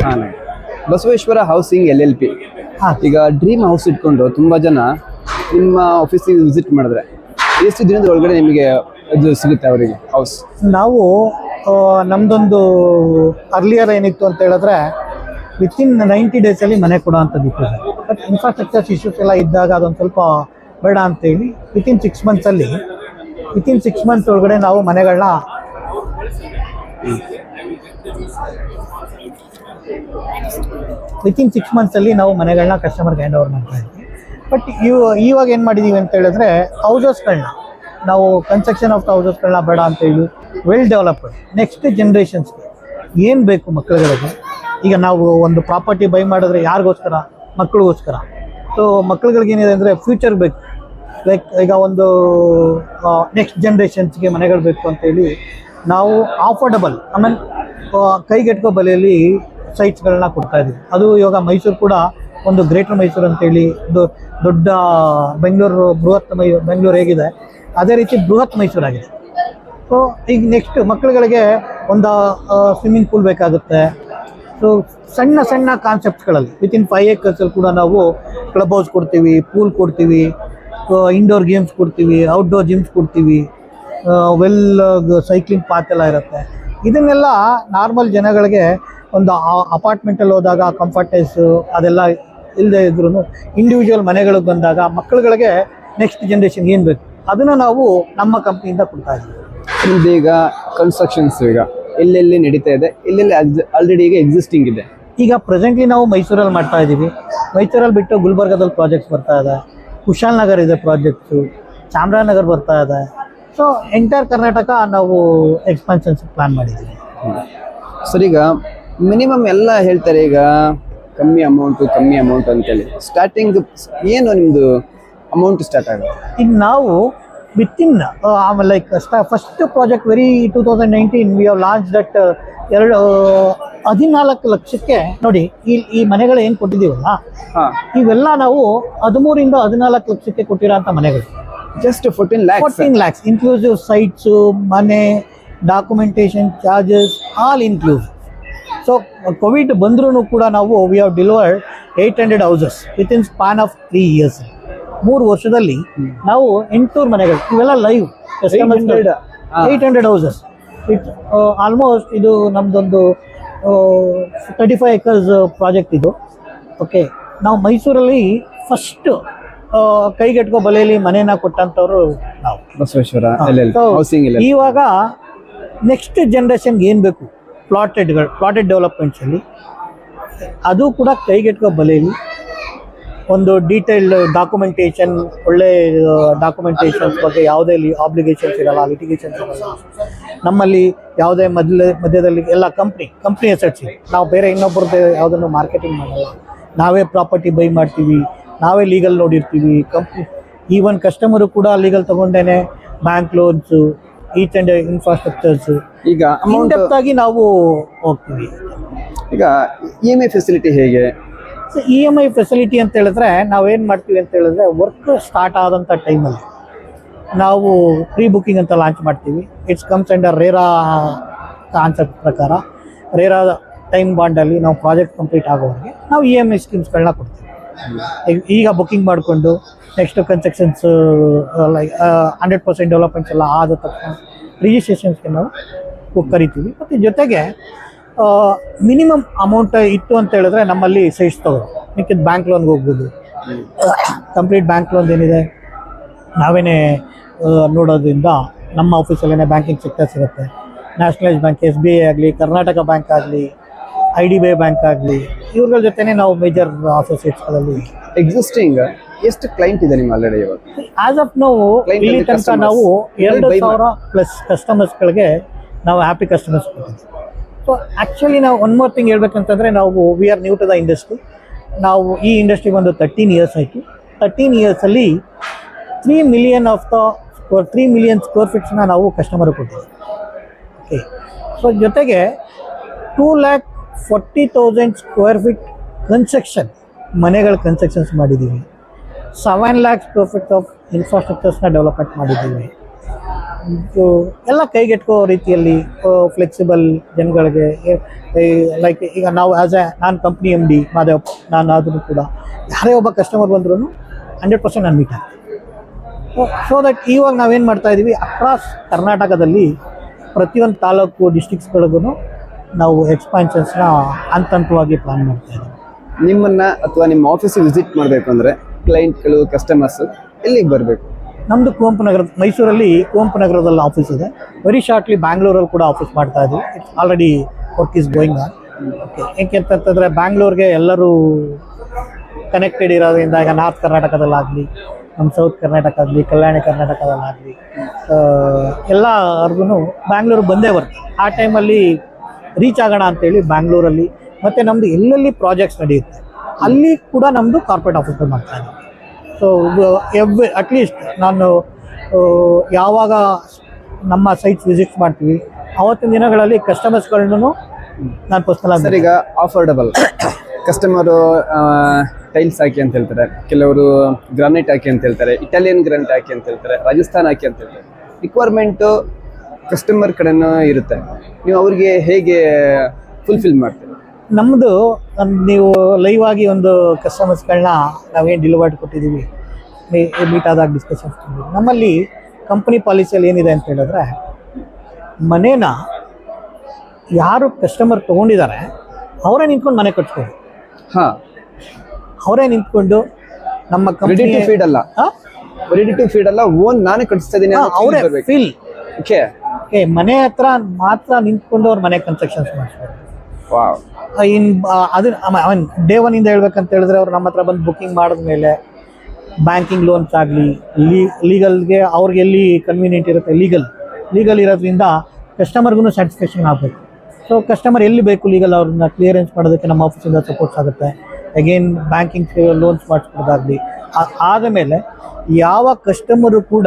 ಹಾಂ Basaveshwara housing LLP. ಈಗ dream house ಇಟ್ಕೊಂಡು ತುಂಬ ಜನ ನಿಮ್ಮ ಆಫೀಸಿಗೆ ವಿಸಿಟ್ ಮಾಡಿದ್ರೆ ಎಷ್ಟು ದಿನದ ಒಳಗಡೆ ನಿಮಗೆ ಅದು ಸಿಗುತ್ತೆ ಅವರಿಗೆ ಹೌಸ್? ನಾವು ನಮ್ಮದೊಂದು ಅರ್ಲಿಯರ್ ಏನಿತ್ತು ಅಂತ ಹೇಳಿದ್ರೆ ವಿತಿನ್ 90 ಡೇಸಲ್ಲಿ ಮನೆ ಕೊಡೋ ಅಂಥದ್ದು ಇತ್ತು. ಬಟ್ ಇನ್ಫ್ರಾಸ್ಟ್ರಕ್ಚರ್ಸ್ ಇಶ್ಯೂಸ್ ಎಲ್ಲ ಇದ್ದಾಗ ಅದೊಂದು ಸ್ವಲ್ಪ ಬೇಡ ಅಂತೇಳಿ ವಿತಿನ್ 6 ಮಂತ್ಸ್ ಒಳಗಡೆ ನಾವು ಮನೆಗಳನ್ನ ಕಸ್ಟಮರ್ಗೆ ಹ್ಯಾಂಡ್ ಓವರ್ ಮಾಡ್ತಾ ಇದ್ವಿ. ಬಟ್ ಇವಾಗ ಏನು ಮಾಡಿದ್ದೀವಿ ಅಂತ ಹೇಳಿದ್ರೆ ಹೌಸಸ್ಗಳನ್ನ ನಾವು ಕನ್ಸ್ಟ್ರಕ್ಷನ್ ಆಫ್ ಹೌಸಸ್ಗಳನ್ನ ಬೇಡ ಅಂತೇಳಿ ವೆಲ್ ಡೆವಲಪ್ಡ್ ನೆಕ್ಸ್ಟ್ ಜನ್ರೇಷನ್ಸ್ಗೆ ಏನು ಬೇಕು ಮಕ್ಕಳುಗಳಿಗೆ. ಈಗ ನಾವು ಒಂದು ಪ್ರಾಪರ್ಟಿ ಬೈ ಮಾಡಿದ್ರೆ ಯಾರಿಗೋಸ್ಕರ? ಮಕ್ಕಳಿಗೋಸ್ಕರ. ಸೊ ಮಕ್ಕಳುಗಳಿಗೆ ಏನಿದೆ ಅಂದರೆ ಫ್ಯೂಚರ್ ಬೇಕು, ಲೈಕ್ ಈಗ ಒಂದು ನೆಕ್ಸ್ಟ್ ಜನ್ರೇಷನ್ಸ್ಗೆ ಮನೆಗಳು ಬೇಕು ಅಂತೇಳಿ ನಾವು ಆಫೋರ್ಡಬಲ್ ಆಮೇಲೆ ಕೈಗೆಟಕೋ ಬೆಲೆಯಲ್ಲಿ ಸೈಟ್ಸ್ಗಳನ್ನ ಕೊಡ್ತಾ ಇದ್ದೀವಿ. ಅದು ಇವಾಗ ಮೈಸೂರು ಕೂಡ ಒಂದು ಗ್ರೇಟರ್ ಮೈಸೂರು ಅಂತೇಳಿ ದೊಡ್ಡ ಬೆಂಗಳೂರು ಬೆಂಗಳೂರು ಹೇಗಿದೆ ಅದೇ ರೀತಿ ಬೃಹತ್ ಮೈಸೂರು ಆಗಿದೆ. ಸೊ ಈಗ ನೆಕ್ಸ್ಟ್ ಮಕ್ಕಳುಗಳಿಗೆ ಒಂದು ಸ್ವಿಮ್ಮಿಂಗ್ ಪೂಲ್ ಬೇಕಾಗುತ್ತೆ. ಸೊ ಸಣ್ಣ ಕಾನ್ಸೆಪ್ಟ್ಗಳಲ್ಲಿ ವಿತಿನ್ 5 acres ಕೂಡ ನಾವು ಕ್ಲಬ್ ಹೌಸ್ ಕೊಡ್ತೀವಿ, ಪೂಲ್ ಕೊಡ್ತೀವಿ, ಇಂಡೋರ್ ಗೇಮ್ಸ್ ಕೊಡ್ತೀವಿ, ಔಟ್ಡೋರ್ ಜಿಮ್ಸ್ ಕೊಡ್ತೀವಿ, ಸೈಕ್ಲಿಂಗ್ ಪಾತ್ ಎಲ್ಲ ಇರುತ್ತೆ. ಇದನ್ನೆಲ್ಲ ನಾರ್ಮಲ್ ಜನಗಳಿಗೆ ಒಂದು ಅಪಾರ್ಟ್ಮೆಂಟಲ್ಲಿ ಹೋದಾಗ ಕಂಫರ್ಟೈಸು ಅದೆಲ್ಲ ಇಲ್ಲದೆ ಇದ್ರೂ ಇಂಡಿವಿಜುವಲ್ ಮನೆಗಳಿಗೆ ಬಂದಾಗ ಮಕ್ಕಳುಗಳಿಗೆ ನೆಕ್ಸ್ಟ್ ಜನ್ರೇಷನ್ ಏನು ಬೇಕು ಅದನ್ನು ನಾವು ನಮ್ಮ ಕಂಪ್ನಿಯಿಂದ ಕೊಡ್ತಾ ಇದ್ದೀವಿ. ನಿಮ್ದು ಈಗ ಕನ್ಸ್ಟ್ರಕ್ಷನ್ಸ್ ಈಗ ಎಲ್ಲೆಲ್ಲಿ ನಡೀತಾ ಇದೆ, ಎಲ್ಲೆಲ್ಲಿ ಆಲ್ರೆಡಿ ಈಗ ಎಕ್ಸಿಸ್ಟಿಂಗ್ ಇದೆ? ಈಗ ಪ್ರೆಸೆಂಟ್ಲಿ ನಾವು ಮೈಸೂರಲ್ಲಿ ಮಾಡ್ತಾ ಇದ್ದೀವಿ. ಮೈಸೂರಲ್ಲಿ ಬಿಟ್ಟು ಗುಲ್ಬರ್ಗದಲ್ಲಿ ಪ್ರಾಜೆಕ್ಟ್ಸ್ ಬರ್ತಾ ಇದೆ, ಕುಶಾಲನಗರ್ ಇದೆ ಪ್ರಾಜೆಕ್ಟ್ಸು, ಚಾಮರಾಜನಗರ ಬರ್ತಾ ಇದೆ. ಸೊ ಎಂಟೈರ್ ಕರ್ನಾಟಕ ನಾವು ಎಕ್ಸ್ಪಾನ್ಷನ್ಸ್ ಪ್ಲಾನ್ ಮಾಡಿದ್ದೀವಿ. ಸರ್, ಈಗ ಮಿನಿಮಮ್ ಎಲ್ಲ ಹೇಳ್ತಾರೆ ಈಗ ಕಮ್ಮಿ ಅಮೌಂಟ್ ಅಂತೇಳಿ. ಸ್ಟಾರ್ಟಿಂಗ್ ಏನು ನಿಮ್ಮದು ಅಮೌಂಟ್ ಸ್ಟಾರ್ಟ್ ಆಗುತ್ತೆ? ಈಗ ನಾವು within like first project 2019 we have launch that 14 ಲಕ್ಷಕ್ಕೆ ನೋಡಿ ಈ ಮನೆಗಳು ಏನು ಕೊಟ್ಟಿದ್ದೀವಲ್ಲ ಇವೆಲ್ಲ ನಾವು 13 ಇಂದ 14 ಲಕ್ಷಕ್ಕೆ ಕೊಟ್ಟಿರೋಂಥ ಮನೆಗಳು. ಜಸ್ಟ್ 14 lakhs ಇನ್ಕ್ಲೂಸಿವ್ ಸೈಟ್ಸು, ಮನೆ, documentation charges all inclusive. So Covid ಬಂದ್ರೂ ಕೂಡ ನಾವು we have delivered 800 houses within span of 3 years. 3 ವರ್ಷದಲ್ಲಿ ನಾವು 800 ಮನೆಗಳು, ಇವೆಲ್ಲ ಲೈವ್ 800 ಹೌಸಸ್. ಇಟ್ ಆಲ್ಮೋಸ್ಟ್ ಇದು ನಮ್ಮದೊಂದು 35 acres ಪ್ರಾಜೆಕ್ಟ್ ಇದು. ಓಕೆ, ನಾವು ಮೈಸೂರಲ್ಲಿ ಫಸ್ಟ್ ಕೈಗೆಟಕೋ ಬೆಲೆಯಲ್ಲಿ ಮನೆಯನ್ನ ಕೊಟ್ಟಂಥವ್ರು ನಾವು ಬಸವೇಶ್ವರ ಹೌಸಿಂಗ್. ಇವಾಗ ನೆಕ್ಸ್ಟ್ ಜನ್ರೇಷನ್ಗೆ ಏನು ಬೇಕು ಪ್ಲಾಟೆಡ್ ಡೆವಲಪ್ಮೆಂಟ್ಸಲ್ಲಿ ಅದು ಕೂಡ ಕೈಗೆಟಕೋ ಬೆಲೆಯಲ್ಲಿ ಒಂದು ಡೀಟೇಲ್ಡ್ ಡಾಕ್ಯುಮೆಂಟೇಷನ್, ಒಳ್ಳೆ ಡಾಕ್ಯುಮೆಂಟೇಷನ್ಸ್ ಬಗ್ಗೆ ಯಾವುದೇ ಆಬ್ಲಿಗೇಷನ್ಸ್ ಇರಲ್ಲ, ಲಿಟಿಗೇಷನ್ಸ್ ಇರಲ್ಲ. ನಮ್ಮಲ್ಲಿ ಯಾವುದೇ ಮಧ್ಯದಲ್ಲಿ ಎಲ್ಲ ಕಂಪ್ನಿ ಅಸೆಟ್ಸ್ ಇದೆ. ನಾವು ಬೇರೆ ಇನ್ನೊಬ್ಬರದ್ದು ಯಾವುದನ್ನು ಮಾರ್ಕೆಟಿಂಗ್ ಮಾಡಲ್ಲ. ನಾವೇ ಪ್ರಾಪರ್ಟಿ ಬೈ ಮಾಡ್ತೀವಿ, ನಾವೇ ಲೀಗಲ್ ನೋಡಿರ್ತೀವಿ. ಈವನ್ ಕಸ್ಟಮರು ಕೂಡ ಲೀಗಲ್ ತೊಗೊಂಡೇನೆ bank loans, each and infrastructures ಈಗ ಅಮೌಂಟ್ ಆಗಿ ನಾವು ಹೋಗ್ತೀವಿ. ಈಗ EMI ಫೆಸಿಲಿಟಿ ಹೇಗೆ? ಸೊ EMI ಫೆಸಿಲಿಟಿ ಅಂತ ಹೇಳಿದ್ರೆ ನಾವೇನು ಮಾಡ್ತೀವಿ ಅಂತ ಹೇಳಿದ್ರೆ ವರ್ಕ್ ಸ್ಟಾರ್ಟ್ ಆದಂಥ ಟೈಮಲ್ಲಿ ನಾವು ಪ್ರೀ ಬುಕ್ಕಿಂಗ್ ಅಂತ ಲಾಂಚ್ ಮಾಡ್ತೀವಿ. It's comes under RERA concept ಪ್ರಕಾರ. ರೇರಾ ಟೈಮ್ ಬಾಂಡಲ್ಲಿ ನಾವು ಪ್ರಾಜೆಕ್ಟ್ ಕಂಪ್ಲೀಟ್ ಆಗೋವರೆಗೆ ನಾವು EMI ಸ್ಕೀಮ್ಸ್ಗಳನ್ನ ಕೊಡ್ತೀವಿ. ಈಗ ಬುಕ್ಕಿಂಗ್ ಮಾಡಿಕೊಂಡು ನೆಕ್ಸ್ಟ್ ಕನ್ಸ್ಟ್ರಕ್ಷನ್ಸ್ ಲೈಕ್ 100% ಡೆವಲಪ್ಮೆಂಟ್ಸ್ ಎಲ್ಲ ಆದ ತಕ್ಷಣ ರಿಜಿಸ್ಟ್ರೇಷನ್ಸ್ಗೆ ನಾವು ಕರಿತೀವಿ. ಮತ್ತು ಜೊತೆಗೆ ಮಿನಿಮಮ್ ಅಮೌಂಟ್ ಇತ್ತು ಅಂತ ಹೇಳಿದ್ರೆ ನಮ್ಮಲ್ಲಿ ಸೈಟ್ಸ್ ತಗೋದು, ಮಿಕ್ಕಿದ ಬ್ಯಾಂಕ್ ಲೋನ್ಗೆ ಹೋಗ್ಬೋದು. ಕಂಪ್ಲೀಟ್ ಬ್ಯಾಂಕ್ ಲೋನ್ ಏನಿದೆ ನಾವೇನೇ ನೋಡೋದ್ರಿಂದ ನಮ್ಮ ಆಫೀಸಲ್ಲೇ ಬ್ಯಾಂಕಿಂಗ್ ಸೆಕ್ಟರ್ಸ್ ಇರುತ್ತೆ. ನ್ಯಾಷನಲೈಸ್ ಬ್ಯಾಂಕ್, SBI ಆಗಲಿ, ಕರ್ನಾಟಕ ಬ್ಯಾಂಕ್ ಆಗಲಿ, IDBI ಬ್ಯಾಂಕ್ ಆಗಲಿ, ಇವ್ರಗಳ ಜೊತೆನೇ ನಾವು ಮೇಜರ್ ಅಸೋಸಿಯೇಟ್ಸ್ಗಳಲ್ಲಿ. ಎಕ್ಸಿಸ್ಟಿಂಗ್ ಎಷ್ಟು ಕ್ಲೈಂಟ್ ಇದೆ ನಿಮ್ಮ ಆಲ್ರೆಡಿ ಇವಾಗ? ಆಸ್ ಆಫ್ ನಾವು ಇಲ್ಲಿ ತನಕ ನಾವು 2,000+ ಕಸ್ಟಮರ್ಸ್ಗಳಿಗೆ ನಾವು ಹ್ಯಾಪಿ ಕಸ್ಟಮರ್ಸ್ ಕೊಟ್ಟಿದ್ದೀವಿ. ಸೊ ಆ್ಯಕ್ಚುಲಿ ನಾವು ಒನ್ ಮೋರ್ ಥಿಂಗ್ ಹೇಳ್ಬೇಕಂತಂದರೆ ನಾವು we are new to the industry. ನಾವು ಈ ಇಂಡಸ್ಟ್ರಿ ಬಂದು 13 years ಆಯಿತು. 13 yearsಲ್ಲಿ 3 million ಸ್ಕ್ವೇರ್ ಫೀಟ್ಸ್ನ ನಾವು ಕಸ್ಟಮರ್ಗೆ ಕೊಟ್ಟಿದ್ದೀವಿ. ಓಕೆ, ಸೊ ಜೊತೆಗೆ 2,40,000 ಸ್ಕ್ವೇರ್ ಫೀಟ್ ಮನೆಗಳ ಕನ್ಸ್ಟ್ರಕ್ಷನ್ಸ್ ಮಾಡಿದ್ದೀವಿ. 7 lakh ಸ್ಕ್ವೇರ್ ಫೀಟ್ ಆಫ್ ಇನ್ಫ್ರಾಸ್ಟ್ರಕ್ಚರ್ಸ್ನ ಡೆವಲಪ್ಮೆಂಟ್ ಮಾಡಿದ್ದೀವಿ. ಎಲ್ಲ ಕೈಗೆಟ್ಕೋ ರೀತಿಯಲ್ಲಿ ಫ್ಲೆಕ್ಸಿಬಲ್ ಜನಗಳಿಗೆ ಲೈಕ್ ಈಗ ನಾವು ಆ್ಯಸ್ ಎ ನಾನು ಕಂಪ್ನಿ ಎಮ್ ಡಿ ಮಾದೇವಪ್ಪ, ನಾನು ಆದರೂ ಕೂಡ ಯಾರೇ ಒಬ್ಬ ಕಸ್ಟಮರ್ ಬಂದ್ರೂ 100% ನಾನು ಮೀಟ್ ಆಗ್ತೀನಿ. ಸೊ ದಟ್ ಇವಾಗ ನಾವೇನು ಮಾಡ್ತಾ ಇದ್ದೀವಿ, ಅಕ್ರಾಸ್ ಕರ್ನಾಟಕದಲ್ಲಿ ಪ್ರತಿಯೊಂದು ತಾಲೂಕು ಡಿಸ್ಟ್ರಿಕ್ಸ್ಗಳಿಗೂ ನಾವು ಎಕ್ಸ್ಪಾನ್ಷನ್ಸ್ನ ಹಂತವಾಗಿ ಪ್ಲಾನ್ ಮಾಡ್ತಾ ಇದ್ದೀವಿ. ನಿಮ್ಮನ್ನ ಅಥವಾ ನಿಮ್ಮ ಆಫೀಸಿಗೆ ವಿಸಿಟ್ ಮಾಡಬೇಕು ಅಂದರೆ ಕ್ಲೈಂಟ್ಗಳು ಕಸ್ಟಮರ್ಸ್ ಎಲ್ಲಿಗೆ ಬರಬೇಕು? ನಮ್ಮದು ಕುವೆಂಪು ನಗರ, ಮೈಸೂರಲ್ಲಿ ಕುವೆಂಪು ನಗರದಲ್ಲಿ ಆಫೀಸ್ ಇದೆ. ವೆರಿ ಶಾರ್ಟ್ಲಿ ಬ್ಯಾಂಗ್ಳೂರಲ್ಲಿ ಕೂಡ ಆಫೀಸ್ ಮಾಡ್ತಾ ಇದ್ದೀವಿ. It's already work is going on. Okay, ಏಕೆಂತಂದರೆ ಬ್ಯಾಂಗ್ಳೂರ್ಗೆ ಎಲ್ಲರೂ ಕನೆಕ್ಟೆಡ್ ಇರೋದ್ರಿಂದ ಈಗ ನಾರ್ತ್ ಕರ್ನಾಟಕದಲ್ಲಾಗಲಿ, ನಮ್ಮ ಸೌತ್ ಕರ್ನಾಟಕ ಆಗಲಿ, ಕಲ್ಯಾಣ ಕರ್ನಾಟಕದಲ್ಲಾಗಲಿ ಎಲ್ಲರಿಗೂ ಬ್ಯಾಂಗ್ಳೂರು ಬಂದೇ ಬರ್ತದೆ. ಆ ಟೈಮಲ್ಲಿ ರೀಚ್ ಆಗೋಣ ಅಂತೇಳಿ ಬ್ಯಾಂಗ್ಳೂರಲ್ಲಿ ಮತ್ತು ನಮ್ಮದು ಎಲ್ಲೆಲ್ಲಿ ಪ್ರಾಜೆಕ್ಟ್ಸ್ ನಡೆಯುತ್ತೆ ಅಲ್ಲಿ ಕೂಡ ನಮ್ಮದು ಕಾರ್ಪೊರೇಟ್ ಆಫೀಸಲ್ಲಿ ಮಾಡ್ತಾ ಇದ್ದೀವಿ. ಸೊ ಅಟ್ಲೀಸ್ಟ್ ನಾನು ಯಾವಾಗ ನಮ್ಮ ಸೈಟ್ಸ್ ವಿಸಿಟ್ ಮಾಡ್ತೀವಿ ಆವತ್ತಿನ ದಿನಗಳಲ್ಲಿ ಕಸ್ಟಮರ್ಸ್ಗಳನ್ನು ನಾನು ಪರ್ಸನಲ್ ಆಗಿ ಸರ್, ಈಗ ಅಫೋರ್ಡಬಲ್ ಕಸ್ಟಮರು ಟೈಲ್ಸ್ ಹಾಕಿ ಅಂತ ಹೇಳ್ತಾರೆ, ಕೆಲವರು ಗ್ರಾನೈಟ್ ಹಾಕಿ ಅಂತ ಹೇಳ್ತಾರೆ, ಇಟಾಲಿಯನ್ ಗ್ರಾನೈಟ್ ಹಾಕಿ ಅಂತ ಹೇಳ್ತಾರೆ, ರಾಜಸ್ಥಾನ್ ಹಾಕಿ ಅಂತ ಹೇಳ್ತಾರೆ. ರಿಕ್ವೈರ್ಮೆಂಟು ಕಸ್ಟಮರ್ ಕಡೆನೂ ಇರುತ್ತೆ. ನೀವು ಅವ್ರಿಗೆ ಹೇಗೆ ಫುಲ್ಫಿಲ್ ಮಾಡ್ತೀರಿ? ನಮ್ಮದು ನೀವು ಲೈವ್ ಆಗಿ ಒಂದು ಕಸ್ಟಮರ್ಸ್ಗಳನ್ನ ನಾವೇನು ಡೆಲಿವರ್ಡ್ ಕೊಟ್ಟಿದ್ದೀವಿ, ಮೀಟ್ ಆದಾಗ ಡಿಸ್ಕಷನ್ಸ್ ನಮ್ಮಲ್ಲಿ ಕಂಪ್ನಿ ಪಾಲಿಸಿಯಲ್ಲಿ ಏನಿದೆ ಅಂತ ಹೇಳಿದ್ರೆ, ಮನೇನ ಯಾರು ಕಸ್ಟಮರ್ ತೊಗೊಂಡಿದ್ದಾರೆ ಅವರೇ ನಿಂತ್ಕೊಂಡು ಮನೆ ಕಟ್ಸ್ಕೊಂಡು, ಹಾಂ, ಅವರೇ ನಿಂತ್ಕೊಂಡು ನಮ್ಮ ರೆಡಿ ಕಂಪ್ನಿ ಟು ಫೀಡ್ ಅಲ್ಲ, ರೆಡಿ ಟು ಫೀಡ್ ಅಲ್ಲ, ಓನ್ ನಾನೇ ಕಟ್ಸ್ತಾ ಇದ್ದೀನಿ ಅವರೇ ಫೀಲ್ ಓಕೆ ಮನೆ ಹತ್ರ ಮಾತ್ರ ನಿಂತ್ಕೊಂಡು ಅವ್ರ ಮನೆ ಕನ್ಸ್ಟ್ರಕ್ಷನ್ಸ್ ಮಾಡಿಸ್ತಾರೆ. ವಾವ್. ಅದು ಡೇ ಒನ್ ಇಂದ ಹೇಳ್ಬೇಕಂತ ಹೇಳಿದ್ರೆ ಅವ್ರು ನಮ್ಮ ಹತ್ರ ಬಂದು ಬುಕ್ಕಿಂಗ್ ಮಾಡಿದ್ಮೇಲೆ ಬ್ಯಾಂಕಿಂಗ್ ಲೋನ್ಸ್ ಆಗಲಿ, ಲೀಗಲ್ಗೆ ಅವ್ರಿಗೆ ಎಲ್ಲಿ ಕನ್ವೀನಿಯಂಟ್ ಇರುತ್ತೆ ಲೀಗಲ್ ಇರೋದ್ರಿಂದ ಕಸ್ಟಮರ್ಗೂ ಸ್ಯಾಟಿಸ್ಫ್ಯಾಕ್ಷನ್ ಆಗಬೇಕು. ಸೊ ಕಸ್ಟಮರ್ ಎಲ್ಲಿ ಬೇಕು ಲೀಗಲ್ ಅವ್ರನ್ನ ಕ್ಲಿಯರೆನ್ಸ್ ಮಾಡೋದಕ್ಕೆ ನಮ್ಮ ಆಫೀಸಿಂದ ಸಪೋರ್ಟ್ಸ್ ಆಗುತ್ತೆ. ಅಗೇನ್ ಬ್ಯಾಂಕಿಂಗ್ ಲೋನ್ಸ್ ಮಾಡಿಸ್ಕೊಡೋದಾಗಲಿ. ಆದಮೇಲೆ ಯಾವ ಕಸ್ಟಮರು ಕೂಡ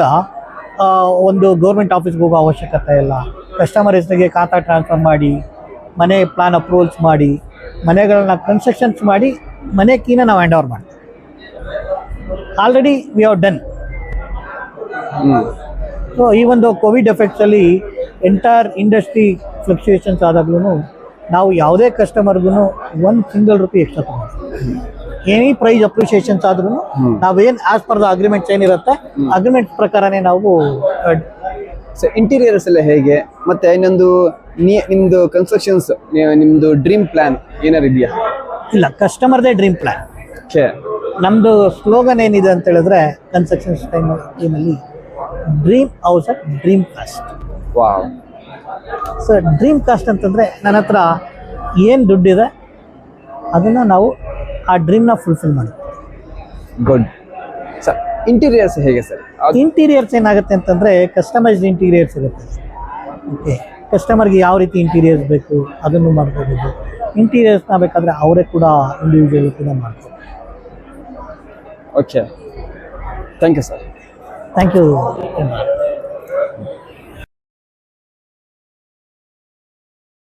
ಒಂದು ಗೌರ್ಮೆಂಟ್ ಆಫೀಸ್ಗೆ ಹೋಗೋ ಅವಶ್ಯಕತೆ ಇಲ್ಲ. ಕಸ್ಟಮರ್ ಹೆಸರಿಗೆ ಖಾತಾ ಟ್ರಾನ್ಸ್ಫರ್ ಮಾಡಿ, ಮನೆ ಪ್ಲಾನ್ ಅಪ್ರೂವಲ್ಸ್ ಮಾಡಿ, ಮನೆಗಳನ್ನ ಕನ್ಸ್ಟ್ರಕ್ಷನ್ಸ್ ಮಾಡಿ ಮನೆ ಕೀನ ನಾವು ಹ್ಯಾಂಡ್ ಓವರ್ ಮಾಡ್ತೀವಿ. Already we have done. So ಈ ಒಂದು ಕೋವಿಡ್ ಎಫೆಕ್ಟ್ಸಲ್ಲಿ ಎಂಟೈರ್ ಇಂಡಸ್ಟ್ರಿ ಫ್ಲಕ್ಚುಯೇಷನ್ಸ್ ಆದಾಗ್ಲೂ ನಾವು ಯಾವುದೇ ಕಸ್ಟಮರ್ಗೂ ₹1 ಎಕ್ಸ್ಟ್ರಾ ತೊಗೊಳ್ತೀವಿ. ಎನಿ ಪ್ರೈಸ್ ಅಪ್ರಿಷಿಯೇಷನ್ಸ್ ಆದ್ರೂ ನಾವೇನು ಆಸ್ ಪರ್ ದ ಅಗ್ರಿಮೆಂಟ್ಸ್ ಏನಿರುತ್ತೆ ಅಗ್ರಿಮೆಂಟ್ ಪ್ರಕಾರನೇ ನಾವು. ಸೊ ಇಂಟೀರಿಯರ್ಸ್ ಎಲ್ಲ ಹೇಗೆ? ಮತ್ತೆ ಇನ್ನೊಂದು ನಿಮ್ದು ಕನ್ಸ್ಟ್ರಕ್ಷನ್ಸ್, ನಿಮ್ದು ಡ್ರೀಮ್ ಪ್ಲಾನ್ ಏನಾರು ಇದೆಯಾ? ಇಲ್ಲ, ಕಸ್ಟಮರ್ದೇ ಡ್ರೀಮ್ ಪ್ಲಾನ್. ಓಕೆ, ನಮ್ಮದು ಸ್ಲೋಗನ್ ಏನಿದೆ ಅಂತ ಹೇಳಿದ್ರೆ ಕನ್ಸ್ಟ್ರಕ್ಷನ್ಸ್ ಟೀಮಲ್ಲಿ dream house at dream cost. Wow. So dream cost ಅಂತಂದರೆ ನನ್ನ ಹತ್ರ ಏನು ದುಡ್ಡಿದೆ ಅದನ್ನು ನಾವು ಆ ಡ್ರೀಮ್ನ ಫುಲ್ಫಿಲ್ ಮಾಡ್ತೀವಿ. ಗುಡ್. ಸರ್, ಇಂಟೀರಿಯರ್ಸ್ ಹೇಗೆ ಸರ್? ಇಂಟೀರಿಯರ್ಸ್ ಏನಾಗುತ್ತೆ ಅಂತಂದರೆ ಕಸ್ಟಮೈಸ್ಡ್ ಇಂಟೀರಿಯರ್ಸ್ ಇರುತ್ತೆ. ಓಕೆ, ಕಸ್ಟಮರ್ಗೆ ಯಾವ ರೀತಿ ಇಂಟೀರಿಯರ್ಸ್ ಬೇಕು ಅದನ್ನು ಮಾಡ್ಕೋಬೋದು. ಇಂಟೀರಿಯರ್ಸ್ನ ಬೇಕಾದರೆ ಅವರೇ ಕೂಡ ಇಂಡಿವಿಜುವಲ್ ಕೂಡ ಮಾಡ್ಬೋದು. Okay, thank you sir. Thank you.